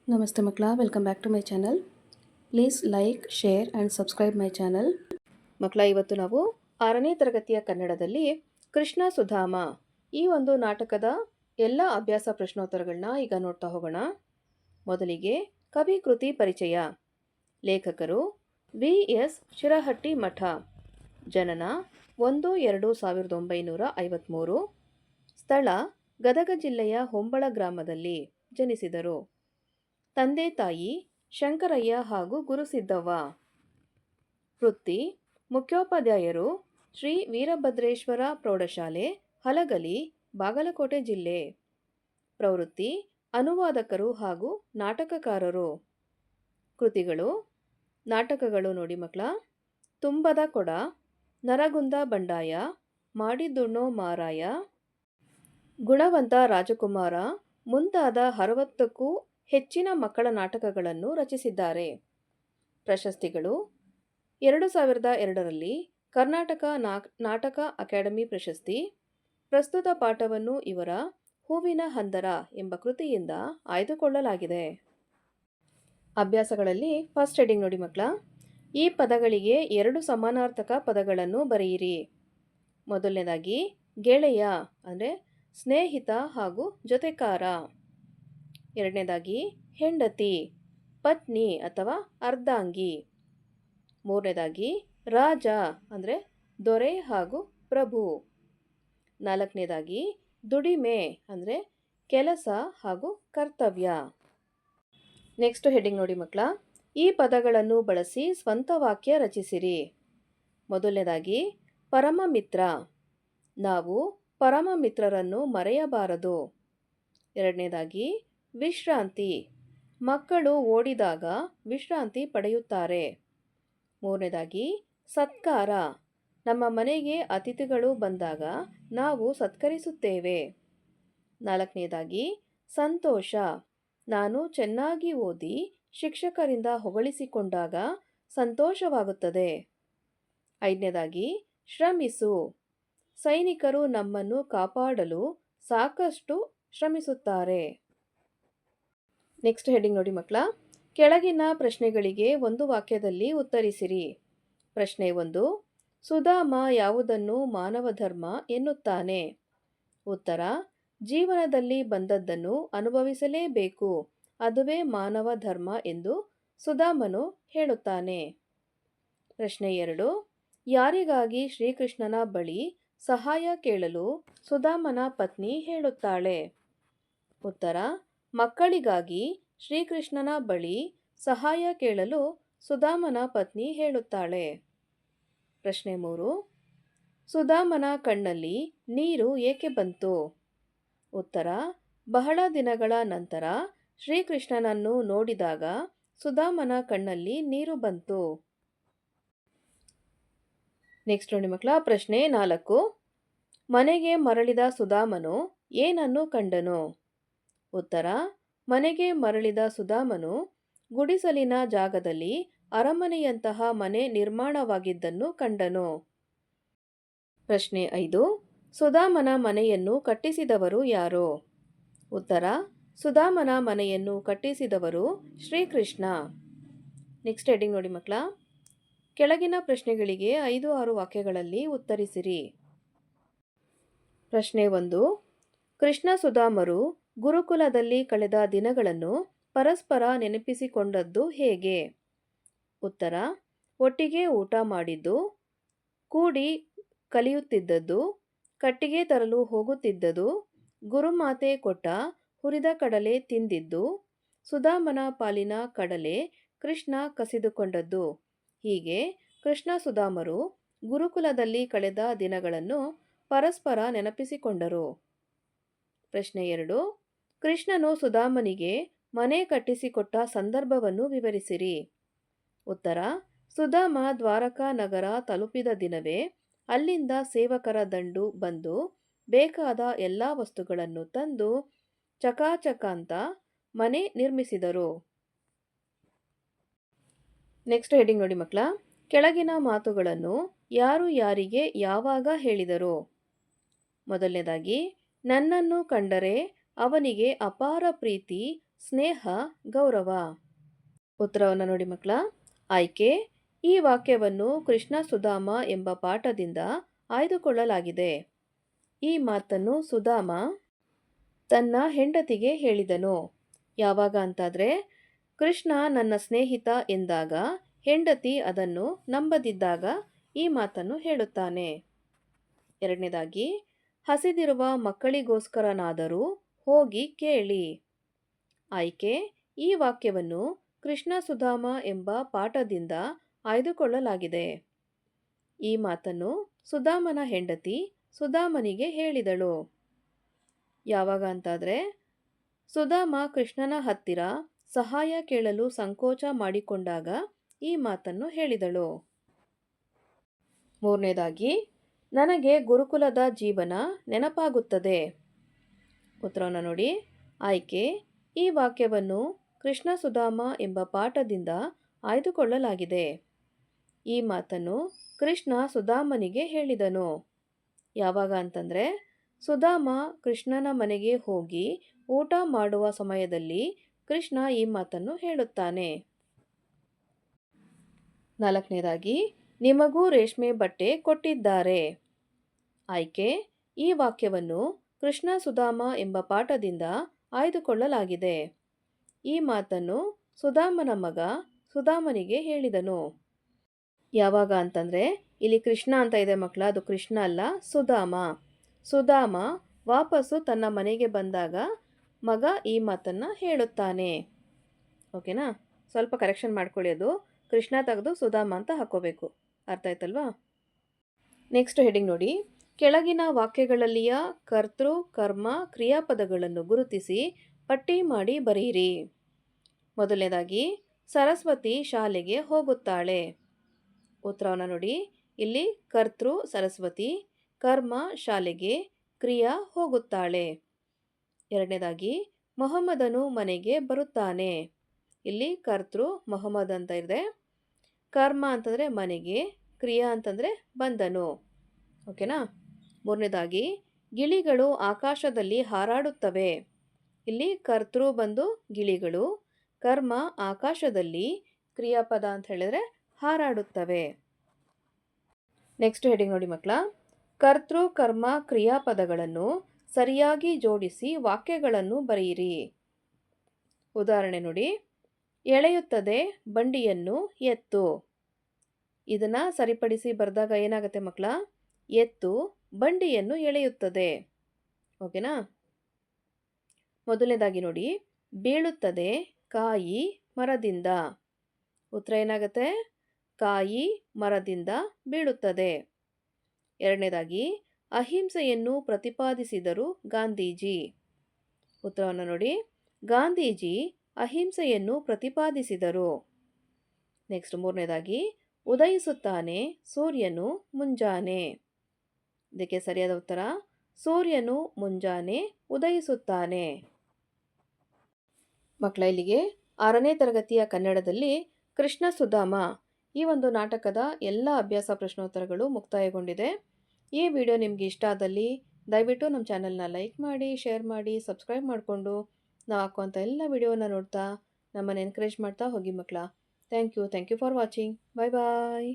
ನಮಸ್ತೆ ಮಕ್ಕಳ, welcome back to my channel. Please like, share and subscribe my channel. ಮಕ್ಕಳ, ಇವತ್ತು ನಾವು 6ನೇ ತರಗತಿಯ ಕನ್ನಡದಲ್ಲಿ ಕೃಷ್ಣ ಸುಧಾಮ ಈ ಒಂದು ನಾಟಕದ ಎಲ್ಲ ಅಭ್ಯಾಸ ಪ್ರಶ್ನೋತ್ತರಗಳನ್ನ ಈಗ ನೋಡ್ತಾ ಹೋಗೋಣ. ಮೊದಲಿಗೆ ಕವಿ ಕೃತಿ ಪರಿಚಯ. ಲೇಖಕರು ವಿ.ಎಸ್. ಶಿರಹಟ್ಟಿ ಮಠ. ಜನನ 1-2-1953. ಸ್ಥಳ ಗದಗ ಜಿಲ್ಲೆಯ ಹೊಂಬಳ ಗ್ರಾಮದಲ್ಲಿ ಜನಿಸಿದರು. ತಂದೆ ತಾಯಿ ಶಂಕರಯ್ಯ ಹಾಗೂ ಗುರುಸಿದ್ದವ್ವ. ವೃತ್ತಿ ಮುಖ್ಯೋಪಾಧ್ಯಾಯರು, ಶ್ರೀ ವೀರಭದ್ರೇಶ್ವರ ಪ್ರೌಢಶಾಲೆ, ಹಲಗಲಿ, ಬಾಗಲಕೋಟೆ ಜಿಲ್ಲೆ. ಪ್ರವೃತ್ತಿ ಅನುವಾದಕರು ಹಾಗೂ ನಾಟಕಕಾರರು. ಕೃತಿಗಳು ನಾಟಕಗಳು ನೋಡಿ ಮಕ್ಕಳ: ತುಂಬದ ಕೊಡ, ನರಗುಂದ ಬಂಡಾಯ, ಮಾಡಿದ್ದುಣ್ಣೋ ಮಾರಾಯ, ಗುಣವಂತ ರಾಜಕುಮಾರ ಮುಂತಾದ 60ಕ್ಕೂ ಹೆಚ್ಚಿನ ಮಕ್ಕಳ ನಾಟಕಗಳನ್ನು ರಚಿಸಿದ್ದಾರೆ. ಪ್ರಶಸ್ತಿಗಳು: 2002ರಲ್ಲಿ ಕರ್ನಾಟಕ ನಾಟಕ ಅಕಾಡೆಮಿ ಪ್ರಶಸ್ತಿ. ಪ್ರಸ್ತುತ ಪಾಠವನ್ನು ಇವರ ಹೂವಿನ ಹಂದರ ಎಂಬ ಕೃತಿಯಿಂದ ಆಯ್ದುಕೊಳ್ಳಲಾಗಿದೆ. ಅಭ್ಯಾಸಗಳಲ್ಲಿ ಫಸ್ಟ್ ಹೆಡಿಂಗ್ ನೋಡಿ ಮಕ್ಕಳ: ಈ ಪದಗಳಿಗೆ 2 ಸಮಾನಾರ್ಥಕ ಪದಗಳನ್ನು ಬರೆಯಿರಿ. ಮೊದಲನೇದಾಗಿ ಗೆಳೆಯ ಅಂದರೆ ಸ್ನೇಹಿತ ಹಾಗೂ ಜೊತೆಕಾರ. ಎರಡನೇದಾಗಿ ಹೆಂಡತಿ, ಪತ್ನಿ ಅಥವಾ ಅರ್ಧಾಂಗಿ. ಮೂರನೇದಾಗಿ ರಾಜ ಅಂದರೆ ದೊರೆ ಹಾಗೂ ಪ್ರಭು. ನಾಲ್ಕನೇದಾಗಿ ದುಡಿಮೆ ಅಂದರೆ ಕೆಲಸ ಹಾಗೂ ಕರ್ತವ್ಯ. ನೆಕ್ಸ್ಟ್ ಹೆಡಿಂಗ್ ನೋಡಿ ಮಕ್ಕಳ: ಈ ಪದಗಳನ್ನು ಬಳಸಿ ಸ್ವಂತ ವಾಕ್ಯ ರಚಿಸಿರಿ. ಮೊದಲನೇದಾಗಿ ಪರಮ ಮಿತ್ರ. ನಾವು ಪರಮ ಮಿತ್ರರನ್ನು ಮರೆಯಬಾರದು. ಎರಡನೇದಾಗಿ ವಿಶ್ರಾಂತಿ. ಮಕ್ಕಳು ಓಡಿದಾಗ ವಿಶ್ರಾಂತಿ ಪಡೆಯುತ್ತಾರೆ. ಮೂರನೇದಾಗಿ ಸತ್ಕಾರ. ನಮ್ಮ ಮನೆಗೆ ಅತಿಥಿಗಳು ಬಂದಾಗ ನಾವು ಸತ್ಕರಿಸುತ್ತೇವೆ. ನಾಲ್ಕನೇದಾಗಿ ಸಂತೋಷ. ನಾನು ಚೆನ್ನಾಗಿ ಓದಿ ಶಿಕ್ಷಕರಿಂದ ಹೊಗಳಿಸಿಕೊಂಡಾಗ ಸಂತೋಷವಾಗುತ್ತದೆ. ಐದನೇದಾಗಿ ಶ್ರಮಿಸು. ಸೈನಿಕರು ನಮ್ಮನ್ನು ಕಾಪಾಡಲು ಸಾಕಷ್ಟು ಶ್ರಮಿಸುತ್ತಾರೆ. ನೆಕ್ಸ್ಟ್ ಹೆಡಿಂಗ್ ನೋಡಿ ಮಕ್ಕಳ: ಕೆಳಗಿನ ಪ್ರಶ್ನೆಗಳಿಗೆ ಒಂದು ವಾಕ್ಯದಲ್ಲಿ ಉತ್ತರಿಸಿರಿ. ಪ್ರಶ್ನೆ 1: ಸುಧಾಮ ಯಾವುದನ್ನು ಮಾನವ ಧರ್ಮ ಎನ್ನುತ್ತಾನೆ? ಉತ್ತರ: ಜೀವನದಲ್ಲಿ ಬಂದದ್ದನ್ನು ಅನುಭವಿಸಲೇಬೇಕು, ಅದುವೇ ಮಾನವ ಧರ್ಮ ಎಂದು ಸುಧಾಮನು ಹೇಳುತ್ತಾನೆ. ಪ್ರಶ್ನೆ 2: ಯಾರಿಗಾಗಿ ಶ್ರೀಕೃಷ್ಣನ ಬಳಿ ಸಹಾಯ ಕೇಳಲು ಸುಧಾಮನ ಪತ್ನಿ ಹೇಳುತ್ತಾಳೆ? ಉತ್ತರ: ಮಕ್ಕಳಿಗಾಗಿ ಶ್ರೀಕೃಷ್ಣನ ಬಳಿ ಸಹಾಯ ಕೇಳಲು ಸುಧಾಮನ ಪತ್ನಿ ಹೇಳುತ್ತಾಳೆ. ಪ್ರಶ್ನೆ 3: ಸುಧಾಮನ ಕಣ್ಣಲ್ಲಿ ನೀರು ಏಕೆ ಬಂತು? ಉತ್ತರ: ಬಹಳ ದಿನಗಳ ನಂತರ ಶ್ರೀಕೃಷ್ಣನನ್ನು ನೋಡಿದಾಗ ಸುಧಾಮನ ಕಣ್ಣಲ್ಲಿ ನೀರು ಬಂತು. ನೆಕ್ಸ್ಟ್ ನೋಡಿ ಮಕ್ಕಳ: ಪ್ರಶ್ನೆ 4: ಮನೆಗೆ ಮರಳಿದ ಸುಧಾಮನು ಏನನ್ನು ಕಂಡನು? ಉತ್ತರ: ಮನೆಗೆ ಮರಳಿದ ಸುಧಾಮನು ಗುಡಿಸಲಿನ ಜಾಗದಲ್ಲಿ ಅರಮನೆಯಂತಹ ಮನೆ ನಿರ್ಮಾಣವಾಗಿದ್ದನ್ನು ಕಂಡನು. ಪ್ರಶ್ನೆ 5: ಸುಧಾಮನ ಮನೆಯನ್ನು ಕಟ್ಟಿಸಿದವರು ಯಾರು? ಉತ್ತರ: ಸುಧಾಮನ ಮನೆಯನ್ನು ಕಟ್ಟಿಸಿದವರು ಶ್ರೀಕೃಷ್ಣ. ನೆಕ್ಸ್ಟ್ ಹೆಡಿಂಗ್ ನೋಡಿ ಮಕ್ಕಳ: ಕೆಳಗಿನ ಪ್ರಶ್ನೆಗಳಿಗೆ 5-6 ವಾಕ್ಯಗಳಲ್ಲಿ ಉತ್ತರಿಸಿರಿ. ಪ್ರಶ್ನೆ 1: ಕೃಷ್ಣ ಸುಧಾಮರು ಗುರುಕುಲದಲ್ಲಿ ಕಳೆದ ದಿನಗಳನ್ನು ಪರಸ್ಪರ ನೆನಪಿಸಿಕೊಂಡದ್ದು ಹೇಗೆ? ಉತ್ತರ: ಒಟ್ಟಿಗೆ ಊಟ ಮಾಡಿದ್ದು, ಕೂಡಿ ಕಲಿಯುತ್ತಿದ್ದದ್ದು, ಕಟ್ಟಿಗೆ ತರಲು ಹೋಗುತ್ತಿದ್ದದು, ಗುರುಮಾತೆ ಕೊಟ್ಟ ಹುರಿದ ಕಡಲೆ ತಿಂದಿದ್ದು, ಸುಧಾಮನ ಪಾಲಿನ ಕಡಲೆ ಕೃಷ್ಣ ಕಸಿದುಕೊಂಡದ್ದು. ಹೀಗೆ ಕೃಷ್ಣ ಸುಧಾಮರು ಗುರುಕುಲದಲ್ಲಿ ಕಳೆದ ದಿನಗಳನ್ನು ಪರಸ್ಪರ ನೆನಪಿಸಿಕೊಂಡರು. ಪ್ರಶ್ನೆ 2: ಕೃಷ್ಣನು ಸುಧಾಮನಿಗೆ ಮನೆ ಕಟ್ಟಿಸಿಕೊಟ್ಟ ಸಂದರ್ಭವನ್ನು ವಿವರಿಸಿರಿ. ಉತ್ತರ: ಸುಧಾಮ ದ್ವಾರಕಾ ನಗರ ತಲುಪಿದ ದಿನವೇ ಅಲ್ಲಿಂದ ಸೇವಕರ ದಂಡು ಬಂದು ಬೇಕಾದ ಎಲ್ಲ ವಸ್ತುಗಳನ್ನು ತಂದು ಚಕಾಚಕ ಅಂತ ಮನೆ ನಿರ್ಮಿಸಿದರು. ನೆಕ್ಸ್ಟ್ ಹೆಡಿಂಗ್ ನೋಡಿ ಮಕ್ಕಳ: ಕೆಳಗಿನ ಮಾತುಗಳನ್ನು ಯಾರು ಯಾರಿಗೆ ಯಾವಾಗ ಹೇಳಿದರು? ಮೊದಲನೇದಾಗಿ, ನನ್ನನ್ನು ಕಂಡರೆ ಅವನಿಗೆ ಅಪಾರ ಪ್ರೀತಿ ಸ್ನೇಹ, ಗೌರವ. ಉತ್ತರವನ್ನು ನೋಡಿ ಮಕ್ಕಳ. ಆಯ್ಕೆ: ಈ ವಾಕ್ಯವನ್ನು ಕೃಷ್ಣ ಸುಧಾಮ ಎಂಬ ಪಾಠದಿಂದ ಆಯ್ದುಕೊಳ್ಳಲಾಗಿದೆ. ಈ ಮಾತನ್ನು ಸುಧಾಮ ತನ್ನ ಹೆಂಡತಿಗೆ ಹೇಳಿದನು. ಯಾವಾಗ ಅಂತಾದರೆ, ಕೃಷ್ಣ ನನ್ನ ಸ್ನೇಹಿತ ಎಂದಾಗ ಹೆಂಡತಿ ಅದನ್ನು ನಂಬದಿದ್ದಾಗ ಈ ಮಾತನ್ನು ಹೇಳುತ್ತಾನೆ. ಎರಡನೇದಾಗಿ, ಹಸಿದಿರುವ ಮಕ್ಕಳಿಗೋಸ್ಕರನಾದರೂ ಹೋಗಿ ಕೇಳಿ. ಆಯ್ಕೆ: ಈ ವಾಕ್ಯವನ್ನು ಕೃಷ್ಣ ಸುಧಾಮ ಎಂಬ ಪಾಠದಿಂದ ಆಯ್ದುಕೊಳ್ಳಲಾಗಿದೆ. ಈ ಮಾತನ್ನು ಸುಧಾಮನ ಹೆಂಡತಿ ಸುಧಾಮನಿಗೆ ಹೇಳಿದಳು. ಯಾವಾಗ ಅಂತಾದರೆ, ಸುಧಾಮ ಕೃಷ್ಣನ ಹತ್ತಿರ ಸಹಾಯ ಕೇಳಲು ಸಂಕೋಚ ಮಾಡಿಕೊಂಡಾಗ ಈ ಮಾತನ್ನು ಹೇಳಿದಳು. ಮೂರನೇದಾಗಿ, ನನಗೆ ಗುರುಕುಲದ ಜೀವನ ನೆನಪಾಗುತ್ತದೆ. ಉತ್ತರವನ್ನು ನೋಡಿ. ಆಯ್ಕೆ: ಈ ವಾಕ್ಯವನ್ನು ಕೃಷ್ಣ ಸುಧಾಮ ಎಂಬ ಪಾಠದಿಂದ ಆಯ್ದುಕೊಳ್ಳಲಾಗಿದೆ. ಈ ಮಾತನ್ನು ಕೃಷ್ಣ ಸುಧಾಮನಿಗೆ ಹೇಳಿದನು. ಯಾವಾಗ ಅಂತಂದರೆ, ಸುಧಾಮ ಕೃಷ್ಣನ ಮನೆಗೆ ಹೋಗಿ ಊಟ ಮಾಡುವ ಸಮಯದಲ್ಲಿ ಕೃಷ್ಣ ಈ ಮಾತನ್ನು ಹೇಳುತ್ತಾನೆ. ನಾಲ್ಕನೇದಾಗಿ, ನಿಮಗೂ ರೇಷ್ಮೆ ಬಟ್ಟೆ ಕೊಟ್ಟಿದ್ದಾರೆ. ಆಯ್ಕೆ: ಈ ವಾಕ್ಯವನ್ನು ಕೃಷ್ಣ ಸುಧಾಮ ಎಂಬ ಪಾಠದಿಂದ ಆಯ್ದುಕೊಳ್ಳಲಾಗಿದೆ. ಈ ಮಾತನ್ನು ಸುಧಾಮನ ಮಗ ಸುಧಾಮನಿಗೆ ಹೇಳಿದನು. ಯಾವಾಗ ಅಂತಂದರೆ, ಇಲ್ಲಿ ಕೃಷ್ಣ ಅಂತ ಇದೆ ಮಕ್ಕಳ, ಅದು ಕೃಷ್ಣ ಅಲ್ಲ, ಸುಧಾಮ. ಸುಧಾಮ ವಾಪಸ್ಸು ತನ್ನ ಮನೆಗೆ ಬಂದಾಗ ಮಗ ಈ ಮಾತನ್ನು ಹೇಳುತ್ತಾನೆ. ಓಕೆನಾ? ಸ್ವಲ್ಪ ಕರೆಕ್ಷನ್ ಮಾಡ್ಕೊಳ್ಳಿ, ಅದು ಕೃಷ್ಣ ತೆಗೆದು ಸುಧಾಮ ಅಂತ ಹಾಕೋಬೇಕು. ಅರ್ಥ ಆಯ್ತಲ್ವಾ? ನೆಕ್ಸ್ಟ್ ಹೆಡಿಂಗ್ ನೋಡಿ. ಕೆಳಗಿನ ವಾಕ್ಯಗಳಲ್ಲಿಯ ಕರ್ತೃ, ಕರ್ಮ, ಕ್ರಿಯಾಪದಗಳನ್ನು ಗುರುತಿಸಿ ಪಟ್ಟಿ ಮಾಡಿ ಬರೆಯಿರಿ. ಮೊದಲನೇದಾಗಿ, ಸರಸ್ವತಿ ಶಾಲೆಗೆ ಹೋಗುತ್ತಾಳೆ. ಉತ್ತರವನ್ನು ನೋಡಿ. ಇಲ್ಲಿ ಕರ್ತೃ ಸರಸ್ವತಿ, ಕರ್ಮ ಶಾಲೆಗೆ, ಕ್ರಿಯಾ ಹೋಗುತ್ತಾಳೆ. ಎರಡನೇದಾಗಿ, ಮೊಹಮ್ಮದನು ಮನೆಗೆ ಬರುತ್ತಾನೆ. ಇಲ್ಲಿ ಕರ್ತೃ ಮೊಹಮ್ಮದ್ ಅಂತ ಇದೆ. ಕರ್ಮ ಅಂತಂದರೆ ಮನೆಗೆ, ಕ್ರಿಯಾ ಅಂತಂದರೆ ಬಂದನು. ಓಕೆನಾ? ಮೂರನೇದಾಗಿ, ಗಿಳಿಗಳು ಆಕಾಶದಲ್ಲಿ ಹಾರಾಡುತ್ತವೆ. ಇಲ್ಲಿ ಕರ್ತೃ ಬಂದು ಗಿಳಿಗಳು, ಕರ್ಮ ಆಕಾಶದಲ್ಲಿ, ಕ್ರಿಯಾಪದ ಅಂತ ಹೇಳಿದರೆ ಹಾರಾಡುತ್ತವೆ. ನೆಕ್ಸ್ಟ್ ಹೆಡಿಂಗ್ ನೋಡಿ ಮಕ್ಕಳ. ಕರ್ತೃ, ಕರ್ಮ, ಕ್ರಿಯಾಪದಗಳನ್ನು ಸರಿಯಾಗಿ ಜೋಡಿಸಿ ವಾಕ್ಯಗಳನ್ನು ಬರೆಯಿರಿ. ಉದಾಹರಣೆ ನೋಡಿ. ಎಳೆಯುತ್ತದೆ ಬಂಡಿಯನ್ನು ಎತ್ತು. ಇದನ್ನು ಸರಿಪಡಿಸಿ ಬರೆದಾಗ ಏನಾಗುತ್ತೆ ಮಕ್ಕಳ? ಎತ್ತು ಬಂಡಿಯನ್ನು ಎಳೆಯುತ್ತದೆ. ಓಕೆನಾ? ಮೊದಲನೇದಾಗಿ ನೋಡಿ. ಬೀಳುತ್ತದೆ ಕಾಯಿ ಮರದಿಂದ. ಉತ್ತರ ಏನಾಗುತ್ತೆ? ಕಾಯಿ ಮರದಿಂದ ಬೀಳುತ್ತದೆ. ಎರಡನೇದಾಗಿ, ಅಹಿಂಸೆಯನ್ನು ಪ್ರತಿಪಾದಿಸಿದರು ಗಾಂಧೀಜಿ. ಉತ್ತರವನ್ನು ನೋಡಿ. ಗಾಂಧೀಜಿ ಅಹಿಂಸೆಯನ್ನು ಪ್ರತಿಪಾದಿಸಿದರು. ನೆಕ್ಸ್ಟ್ ಮೂರನೇದಾಗಿ, ಉದಯಿಸುತ್ತಾನೆ ಸೂರ್ಯನು ಮುಂಜಾನೆ. ಇದಕ್ಕೆ ಸರಿಯಾದ ಉತ್ತರ ಸೂರ್ಯನು ಮುಂಜಾನೆ ಉದಯಿಸುತ್ತಾನೆ. ಮಕ್ಕಳ, ಇಲ್ಲಿಗೆ 6ನೇ ತರಗತಿಯ ಕನ್ನಡದಲ್ಲಿ ಕೃಷ್ಣ ಸುಧಾಮ ಈ ಒಂದು ನಾಟಕದ ಎಲ್ಲ ಅಭ್ಯಾಸ ಪ್ರಶ್ನೋತ್ತರಗಳು ಮುಕ್ತಾಯಗೊಂಡಿದೆ. ಈ ವಿಡಿಯೋ ನಿಮಗೆ ಇಷ್ಟ ಆದಲ್ಲಿ ದಯವಿಟ್ಟು ನಮ್ಮ ಚಾನಲ್ನ ಲೈಕ್ ಮಾಡಿ, ಶೇರ್ ಮಾಡಿ, ಸಬ್ಸ್ಕ್ರೈಬ್ ಮಾಡಿಕೊಂಡು ನಾವು ಹಾಕುವಂಥ ಎಲ್ಲ ವಿಡಿಯೋನ ನೋಡ್ತಾ ನಮ್ಮನ್ನು ಎನ್ಕರೇಜ್ ಮಾಡ್ತಾ ಹೋಗಿ ಮಕ್ಕಳ. Thank you for watching. Bye bye.